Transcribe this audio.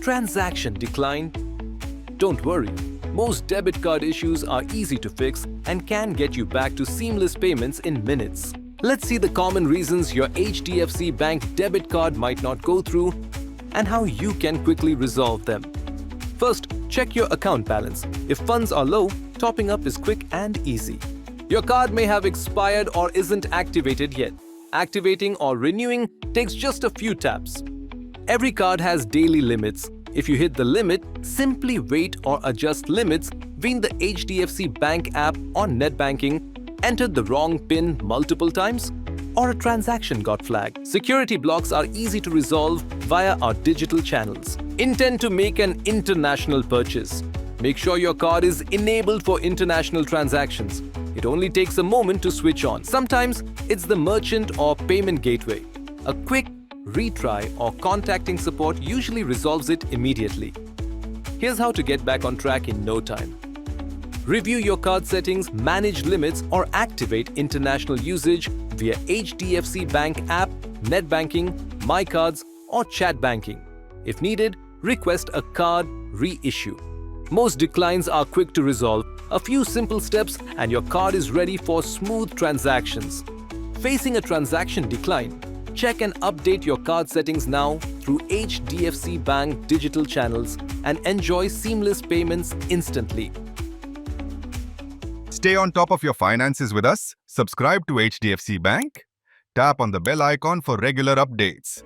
Transaction decline? Don't worry. Most debit card issues are easy to fix and can get you back to seamless payments in minutes. Let's see the common reasons your HDFC Bank debit card might not go through and how you can quickly resolve them. First, check your account balance. If funds are low, topping up is quick and easy. Your card may have expired or isn't activated yet. Activating or renewing takes just a few taps. Every card has daily limits. If you hit the limit, simply wait or adjust limits via the HDFC Bank App or NetBanking, entered the wrong PIN multiple times, or a transaction got flagged. Security blocks are easy to resolve via our digital channels. Intend to make an international purchase. Make sure your card is enabled for international transactions. It only takes a moment to switch on. Sometimes it's the merchant or payment gateway. A quick retry or contacting support usually resolves it immediately. Here's how to get back on track in no time. Review your card settings, manage limits, or activate international usage via HDFC Bank App, NetBanking, MyCards, or ChatBanking. If needed, request a card reissue. Most declines are quick to resolve. A few simple steps and your card is ready for smooth transactions. Facing a transaction decline? Check and update your card settings now through HDFC Bank digital channels and enjoy seamless payments instantly. Stay on top of your finances with us. Subscribe to HDFC Bank. Tap on the bell icon for regular updates.